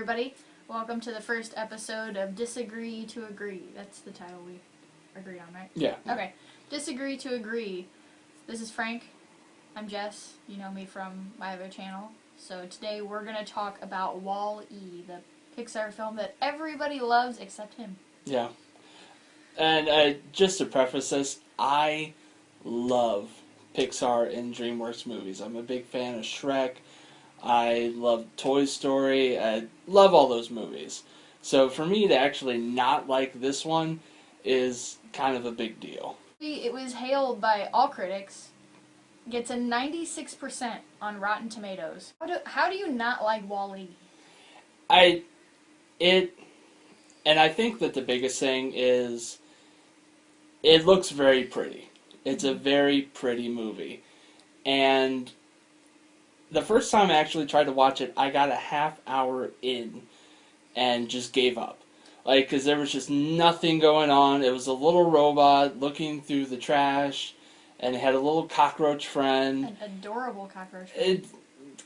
everybody. Welcome to the first episode of Disagree to Agree. That's the title we agreed on, right? Yeah. Okay. Disagree to Agree. This is Frank. I'm Jess. You know me from my other channel. So today we're going to talk about Wall-E, the Pixar film that everybody loves except him. Yeah. And just to preface this, I love Pixar and DreamWorks movies. I'm a big fan of Shrek. I love Toy Story. I love all those movies. So for me to actually not like this one is kind of a big deal. It was hailed by all critics. Gets a 96% on Rotten Tomatoes. How do you not like Wall-E? And I think that the biggest thing is it looks very pretty. It's a very pretty movie. And the first time I actually tried to watch it, I got a half hour in and just gave up. Because there was just nothing going on. It was a little robot looking through the trash, and it had a little cockroach friend. An adorable cockroach friend.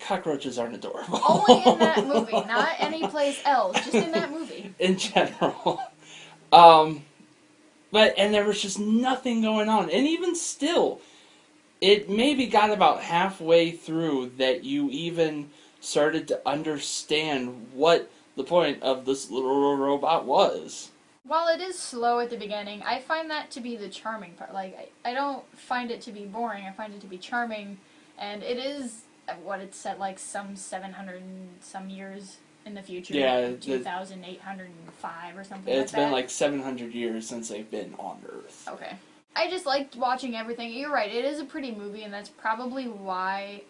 Cockroaches aren't adorable. Only in that movie, not any place else. Just in that movie. In general. And there was just nothing going on. And even still, it maybe got about halfway through that you even started to understand what the point of this little robot was. While it is slow at the beginning, I find that to be the charming part. Like, I don't find it to be boring. I find it to be charming. And it is what it's set like some 700 and some years in the future. Yeah. 2,805 or something like that. It's been like 700 years since they've been on Earth. Okay. I just liked watching everything. You're right, it is a pretty movie, and that's probably why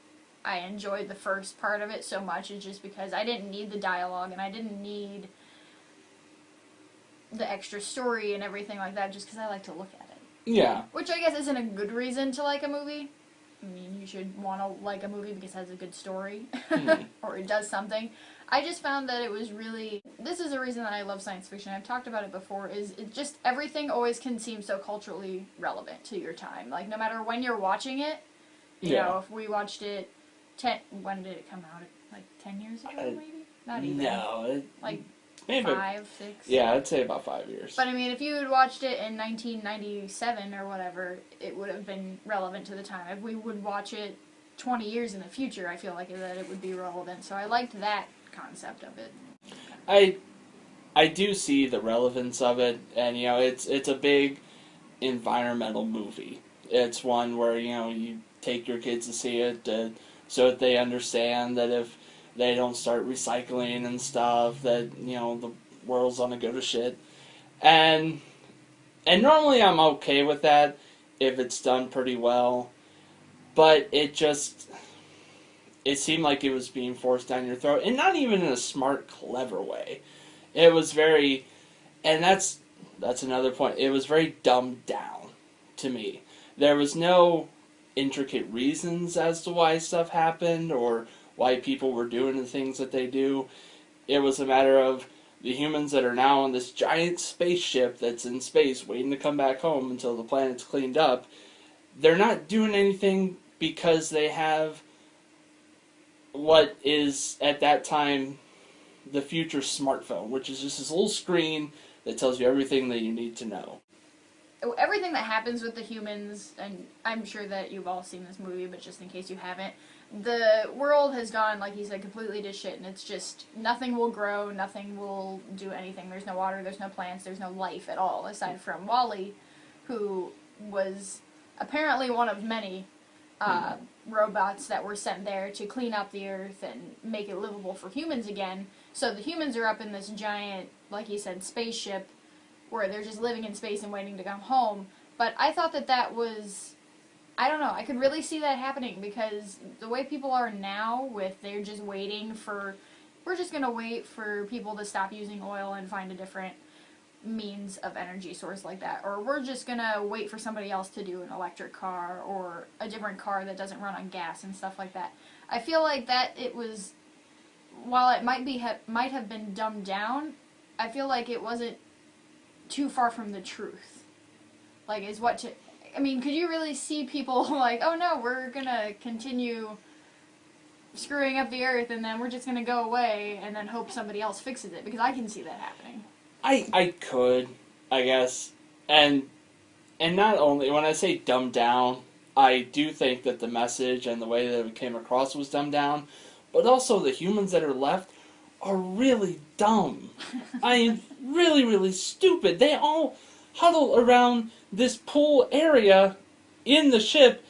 I enjoyed the first part of it so much, is just because I didn't need the dialogue, and I didn't need the extra story and everything like that, just because I like to look at it. Yeah. Which I guess isn't a good reason to like a movie. I mean, you should want to like a movie because it has a good story, or it does something. I just found that it was really, this is a reason that I love science fiction, I've talked about it before, is it just, everything always can seem so culturally relevant to your time. Like, no matter when you're watching it, you know, if we watched it, when did it come out? Like 10 years ago, maybe? Not even. No. Like, maybe 5, 6? Yeah, I'd say about 5 years. But I mean, if you had watched it in 1997 or whatever, it would have been relevant to the time. If we would watch it 20 years in the future, I feel like that it would be relevant. So I liked that concept of it. I do see the relevance of it, and you know, it's a big environmental movie. It's one where, you know, you take your kids to see it so that they understand that if they don't start recycling and stuff, that, you know, the world's gonna go to shit. And normally I'm okay with that if it's done pretty well, but it seemed like it was being forced down your throat, and not even in a smart, clever way. It was very, and that's another point, it was very dumbed down to me. There was no intricate reasons as to why stuff happened, or why people were doing the things that they do. It was a matter of the humans that are now on this giant spaceship that's in space waiting to come back home until the planet's cleaned up. They're not doing anything because they have what is, at that time, the future smartphone, which is just this little screen that tells you everything that you need to know. Everything that happens with the humans, and I'm sure that you've all seen this movie, but just in case you haven't, the world has gone, like he said, completely to shit, and it's just, nothing will grow, nothing will do anything. There's no water, there's no plants, there's no life at all, aside from Wall-E, who was apparently one of many robots that were sent there to clean up the Earth and make it livable for humans again. So the humans are up in this giant, like he said, spaceship, where they're just living in space and waiting to come home. But I thought that was, I don't know, I could really see that happening, because the way people are now, they're just waiting for, we're just going to wait for people to stop using oil and find a different means of energy source like that, or we're just going to wait for somebody else to do an electric car, or a different car that doesn't run on gas and stuff like that. I feel like that it was, while it might have been dumbed down, I feel like it wasn't too far from the truth. Like, I mean, could you really see people like, oh no, we're gonna continue screwing up the earth, and then we're just going to go away and then hope somebody else fixes it, because I can see that happening. I could, I guess. And not only, when I say dumbed down, I do think that the message and the way that it came across was dumbed down, but also the humans that are left are really dumb. I mean, really, really stupid. They all huddle around this pool area in the ship,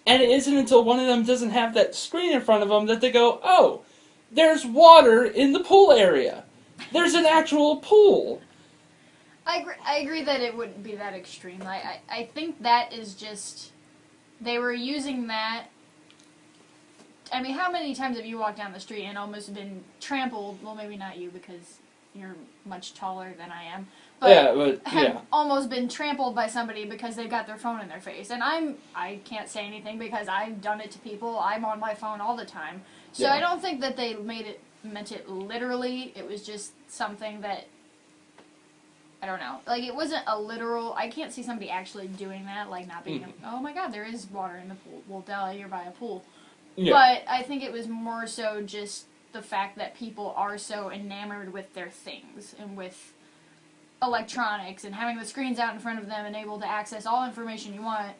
and it isn't until one of them doesn't have that screen in front of them that they go, oh, there's water in the pool area. There's an actual pool. I agree that it wouldn't be that extreme. I think that is just... They were using that... I mean, how many times have you walked down the street and almost been trampled? Well, maybe not you, because you're much taller than I am. But have almost been trampled by somebody because they've got their phone in their face. And I can't say anything because I've done it to people. I'm on my phone all the time. So I don't think that they meant it literally. It was just something that... I don't know. Like, it wasn't a literal... I can't see somebody actually doing that, like, not being... Oh, my God, there is water in the pool. Well, duh, you're by a pool. Yeah. But I think it was more so just the fact that people are so enamored with their things and with electronics and having the screens out in front of them and able to access all information you want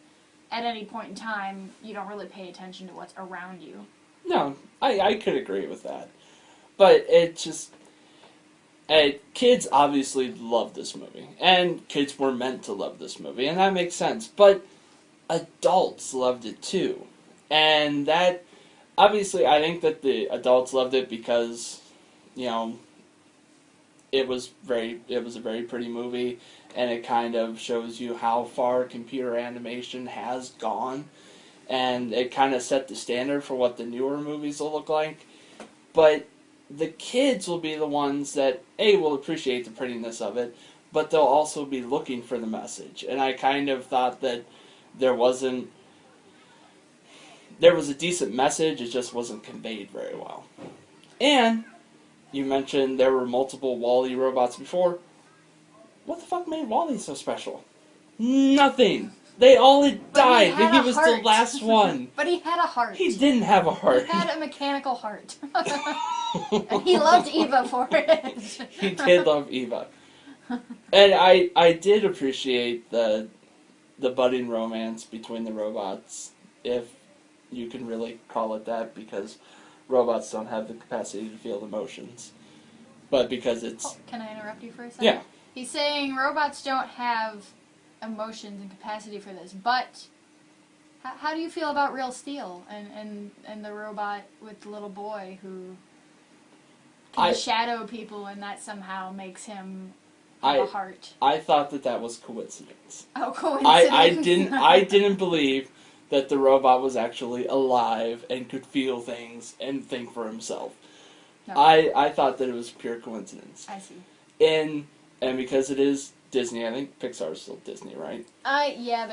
at any point in time. You don't really pay attention to what's around you. No, I could agree with that. But it just... kids obviously love this movie, and kids were meant to love this movie, and that makes sense, but adults loved it too. And that, obviously, I think that the adults loved it because, you know, it was a very pretty movie, and it kind of shows you how far computer animation has gone, and it kind of set the standard for what the newer movies will look like. But the kids will be the ones that, A, will appreciate the prettiness of it, but they'll also be looking for the message. And I kind of thought that there was a decent message, it just wasn't conveyed very well. And you mentioned there were multiple Wall-E robots before. What the fuck made Wall-E so special? Nothing. They all had died, and he was the last one. But he had a heart. He didn't have a heart. He had a mechanical heart. And he loved Eva for it. He did love Eva. And I did appreciate the budding romance between the robots, if you can really call it that, because robots don't have the capacity to feel emotions. But because it's... Oh, can I interrupt you for a second? Yeah. He's saying robots don't have emotions and capacity for this, but how do you feel about Real Steel and the robot with the little boy who can shadow people, and that somehow makes him have a heart? I thought that was coincidence. Oh, coincidence. I didn't believe that the robot was actually alive and could feel things and think for himself. No. I thought that it was pure coincidence. I see. And because it is Disney, I think Pixar is still Disney, right? Yeah,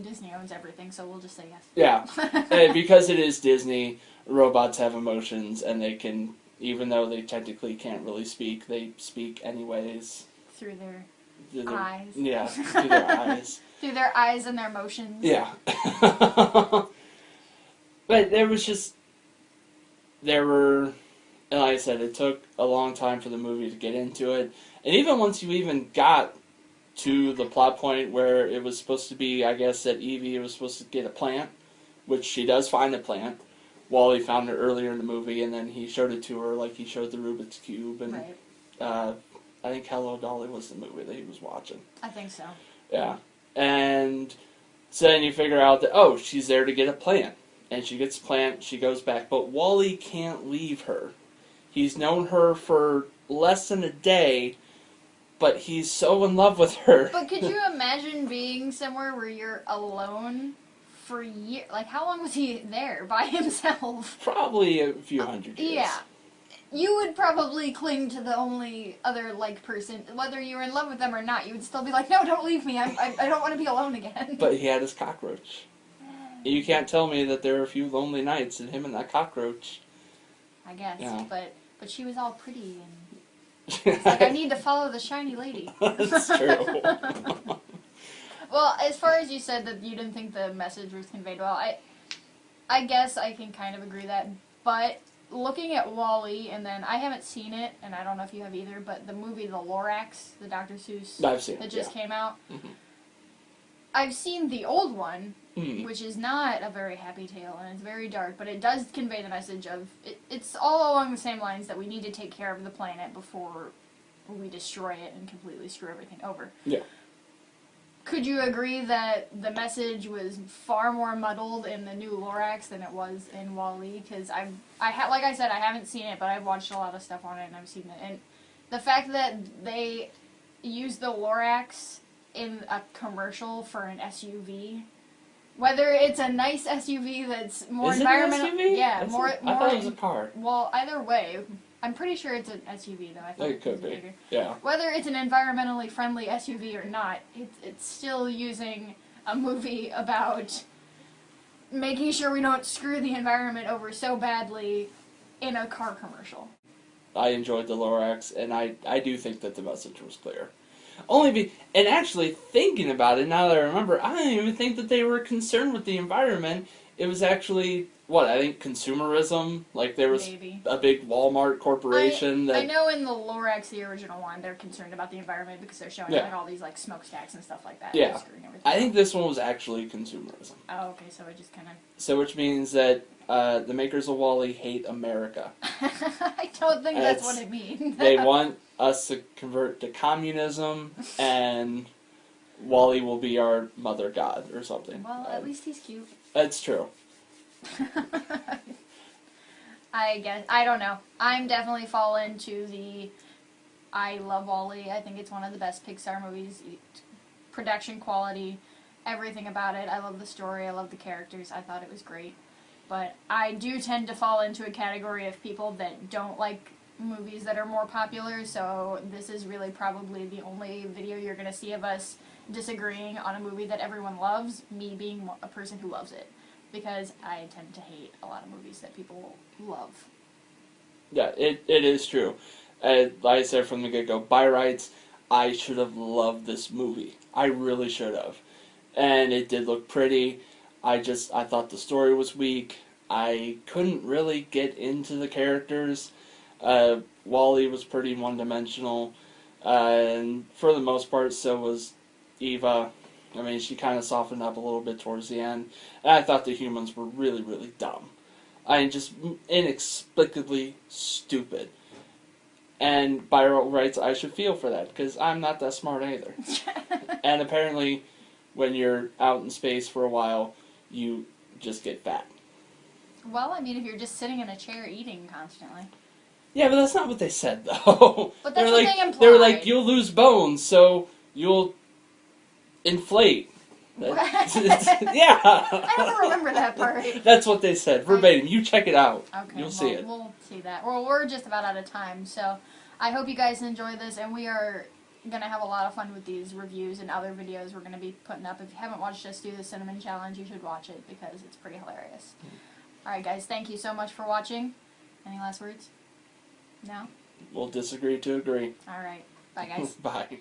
Disney owns everything, so we'll just say yes. Yeah. And because it is Disney, robots have emotions, and they can, even though they technically can't really speak, they speak anyways. Through their eyes. Yeah, through their eyes. Through their eyes and their emotions. Yeah. But and like I said, it took a long time for the movie to get into it. And even once you even got to the plot point where it was supposed to be, I guess, that Evie was supposed to get a plant, which she does find a plant. Wally found it earlier in the movie, and then he showed it to her like he showed the Rubik's Cube. And right. I think Hello Dolly was the movie that he was watching. I think so. Yeah. And so then you figure out that, oh, she's there to get a plant. And she gets a plant, she goes back. But Wally can't leave her. He's known her for less than a day, but he's so in love with her. But could you imagine being somewhere where you're alone for years? Like, how long was he there by himself? Probably a few hundred years. Yeah. You would probably cling to the only other person. Whether you were in love with them or not, you would still be like, no, don't leave me. I don't want to be alone again. But he had his cockroach. You can't tell me that there are a few lonely nights in him and that cockroach. I guess, yeah. But she was all pretty, and it's like, I need to follow the shiny lady. That's true. Well, as far as you said that you didn't think the message was conveyed well, I guess I can kind of agree But looking at Wall-E, and then I haven't seen it, and I don't know if you have either, but the movie The Lorax, the Dr. Seuss I've seen that just came out. Mm-hmm. I've seen the old one, which is not a very happy tale, and it's very dark, but it does convey the message of, it's all along the same lines that we need to take care of the planet before we destroy it and completely screw everything over. Yeah. Could you agree that the message was far more muddled in the new Lorax than it was in Wall-E? Because like I said, I haven't seen it, but I've watched a lot of stuff on it, and I've seen it. And the fact that they used the Lorax in a commercial for an SUV, whether it's a nice SUV that's more environmental, an SUV? yeah, I more. thought it was a car. Well, either way, I'm pretty sure it's an SUV though. I thought It could be. bigger. Yeah. Whether it's an environmentally friendly SUV or not, it's still using a movie about making sure we don't screw the environment over so badly in a car commercial. I enjoyed the Lorax, and I do think that the message was clear. And actually, thinking about it, now that I remember, I don't even think that they were concerned with the environment. It was actually, I think consumerism. Like, there was a big Walmart corporation I know in the Lorax, the original one, they're concerned about the environment because they're showing like all these like smokestacks and stuff like that. Yeah. I think this one was actually consumerism. Oh, okay, so it just kind of... So which means that the makers of Wall-E hate America. I don't think that's what it means. They want us to convert to communism, and Wall-E will be our mother god or something. Well, at least he's cute. That's true. I guess. I don't know. I'm definitely fallen to the... I love Wall-E. I think it's one of the best Pixar movies. Production quality, everything about it. I love the story. I love the characters. I thought it was great. But I do tend to fall into a category of people that don't like movies that are more popular, so this is really probably the only video you're going to see of us disagreeing on a movie that everyone loves, me being a person who loves it. Because I tend to hate a lot of movies that people love. Yeah, it is true. Like I said from the get-go, by rights, I should have loved this movie. I really should have. And it did look pretty. I thought the story was weak. I couldn't really get into the characters. Wall-E was pretty one-dimensional. And for the most part, so was Eva. I mean, she kind of softened up a little bit towards the end. And I thought the humans were really, really dumb. I mean, just inexplicably stupid. And by rights, I should feel for that, because I'm not that smart either. And apparently, when you're out in space for a while, you just get fat. Well, I mean, if you're just sitting in a chair eating constantly. Yeah, but that's not what they said, though. But that's what they implied. They were like, you'll lose bones, so you'll inflate. What? Yeah. I don't remember that part. That's what they said, verbatim. You check it out. Okay, You'll see it. We'll see that. Well, we're just about out of time, so I hope you guys enjoy this, and we are going to have a lot of fun with these reviews and other videos we're going to be putting up. If you haven't watched us do the Cinnamon Challenge, you should watch it, because it's pretty hilarious. Alright guys, thank you so much for watching. Any last words? No? We'll disagree to agree. Alright. Bye guys. Bye.